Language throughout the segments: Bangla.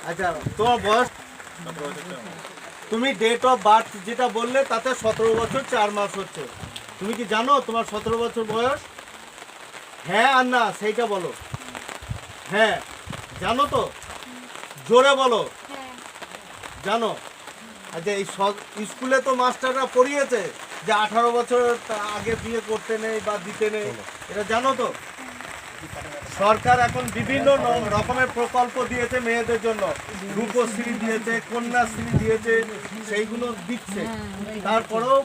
আচ্ছা, তোমার বয়স, তুমি ডেট অফ বার্থ যেটা বললে তাতে 17 বছর 4 মাস হচ্ছে। তুমি কি জানো তোমার 17 বছর বয়স? হ্যাঁ আর না সেইটা বলো। হ্যাঁ জানো তো, জোরে বলো। জানো? আচ্ছা, এই স্কুলে তো মাস্টাররা পড়িয়েছে যে 18 বছর আগে বিয়ে করতে নেই বা দিতে নেই, এটা জানো তো? সরকার এখন বিভিন্ন রকমের প্রকল্প দিয়েছে মেয়েদের জন্য, রূপশ্রী দিয়েছে, কন্যাশ্রী দিয়েছে, সেইগুলো দিচ্ছে। তারপরেও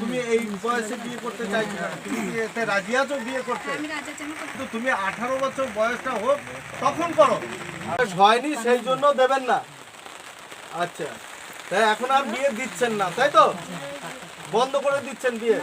তুমি এই বয়সে বিয়ে করতে চাইছো না, তুমি কি এতে রাজি আছো বিয়ে করতে? কিন্তু তুমি 18 বছর বয়সটা হোক তখন করো। হয়নি সেই জন্য দেবেন না। আচ্ছা, তাই এখন আর বিয়ে দিচ্ছেন না, তাই তো? বন্ধ করে দিচ্ছেন বিয়ে?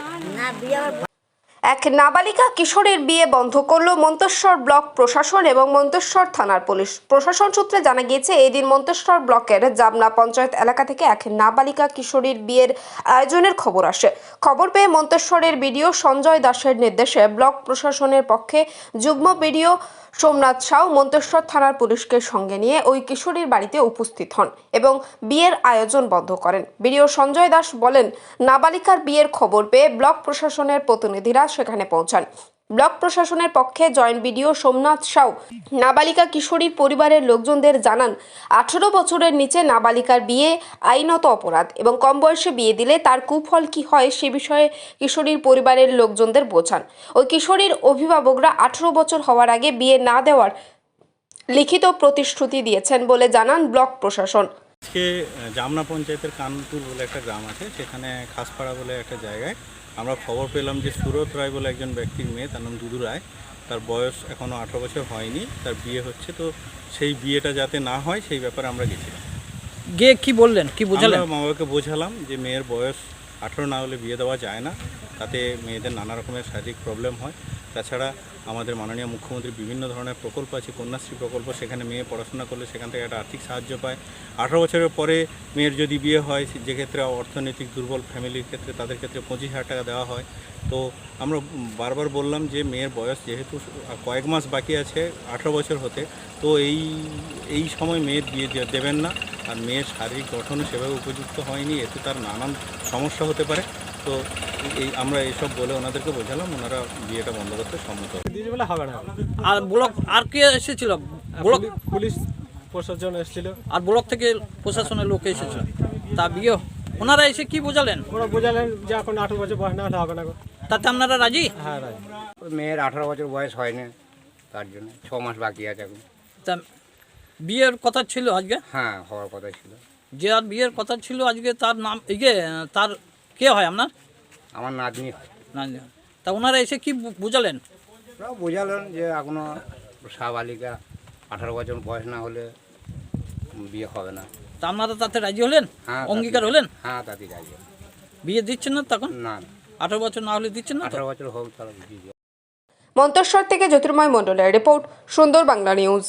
এক নাবালিকা কিশোরীর বিয়ে বন্ধ করল মন্তেশ্বর ব্লক প্রশাসন এবং মন্তেশ্বর থানার পুলিশ। প্রশাসন সূত্রে জানা গিয়েছে, এই দিন মন্তেশ্বর ব্লকের জামনা পঞ্চায়েত এলাকা থেকে এক নাবালিকা কিশোরীর বিয়ের আয়োজনের খবর আসে। খবর পেয়ে মন্তেশ্বরের বিডিও সঞ্জয় দাসের নির্দেশে ব্লক প্রশাসনের পক্ষে যুগ্ম বিডিও সোমনাথ সাউ মন্তেশ্বর থানার পুলিশকে সঙ্গে নিয়ে ওই কিশোরীর বাড়িতে উপস্থিত হন এবং বিয়ের আয়োজন বন্ধ করেন। বিডিও সঞ্জয় দাস বলেন, নাবালিকার বিয়ের খবর পেয়ে ব্লক প্রশাসনের প্রতিনিধিরা সেখানে পৌঁছান। ব্লক প্রশাসনের পক্ষে জয়েন্ট বিডিও সোমনাথ সাউ নাবালিকা কিশোরীর পরিবারের লোকজনদের জানান, 18 বছরের নিচে নাবালিকার বিয়ে আইনত অপরাধ এবং কম বয়সে বিয়ে দিলে তার কুফল কি হয় সে বিষয়ে কিশোরীর পরিবারের লোকজনদের বোঝান। ওই কিশোরীর অভিভাবকরা 18 বছর হওয়ার আগে বিয়ে না দেওয়ার লিখিত প্রতিশ্রুতি দিয়েছেন বলে জানান ব্লক প্রশাসন। আজকে জামনা পঞ্চায়েতের কানপুর বলে একটা গ্রাম আছে, সেখানে খাসপাড়া বলে একটা জায়গায় আমরা খবর পেলাম যে সুরত রায় বলে একজন ব্যক্তির মেয়ে, তার নাম দুদু রায়, তার বয়স এখনও 18 বছর হয়নি, তার বিয়ে হচ্ছে। তো সেই বিয়েটা যাতে না হয় সেই ব্যাপারে আমরা গেছিলাম। গিয়ে কি বললেন, কি বোঝালেন? মা বাবাকে বোঝালাম যে মেয়ের বয়স 18 না হলে বিয়ে দেওয়া যায় না, তাতে মেয়েদের নানা রকমের শারীরিক প্রবলেম হয়। তাছাড়া আমাদের মাননীয় মুখ্যমন্ত্রী বিভিন্ন ধরনের প্রকল্প আছে, কন্যাশ্রী প্রকল্প, সেখানে মেয়ে পড়াশোনা করলে সেখান থেকে একটা আর্থিক সাহায্য পায়। 18 বছরের পরে মেয়ের যদি বিয়ে হয়, যে ক্ষেত্রে অর্থনৈতিক দুর্বল ফ্যামিলির ক্ষেত্রে তাদের ক্ষেত্রে 25,000 টাকা দেওয়া হয়। তো আমরা বারবার বললাম যে মেয়ের বয়স যেহেতু কয়েক মাস বাকি আছে 18 বছর হতে, তো এই সময় মেয়ের বিয়ে দেবেন না। আর মেয়ের শারীরিক গঠনও সেভাবে উপযুক্ত হয়নি, এতে তার নানান সমস্যা হতে পারে। তো আমরা এসব বলে ওনাদেরকে বোঝালাম, ওনারা বিয়েটা বন্ধ করতে সম্মত হবে না। আর ব্লক আর কে এসেছিল? ব্লক পুলিশ প্রশাসন এসেছিল, আর ব্লক থেকে প্রশাসনের লোক এসেছিল। তা বিয়ে ওনারা এসে কি বোঝালেন? ওরা বোঝালেন যে এখন 18 বছর বয়স না হলে হবে না। তাতে আপনারা রাজি? হ্যাঁ রাজি। মেয়ের 18 বছর বয়স হয়নি, তার জন্য 6 মাস বাকি আছে এখন। তা বিয়ের কথা ছিল আজকে? হ্যাঁ, হওয়ার কথা ছিল। যে আর বিয়ের কথা ছিল আজকে, তার নাম তার কে হয় আপনার? আমার নাতনি হয়। না, তা ওনারা এসে কি বোঝালেন? ওরা বোঝালেন যে এখনো সাবালিকা 18 বছর বয়স না হলে বিয়ে হবে না। তা আপনারা তাতে রাজি হলেন? হ্যাঁ, অঙ্গীকার হলেন? হ্যাঁ, তাতে রাজি। বিয়ে দিচ্ছেন না তখন? না, 18 বছর না হলে দিচ্ছেন না? 18 বছর হোক তারা বিয়ে। মন্তেশ্বর থেকে জ্যোতির্ময় মণ্ডলের রিপোর্ট, সুন্দর বাংলা নিউজ।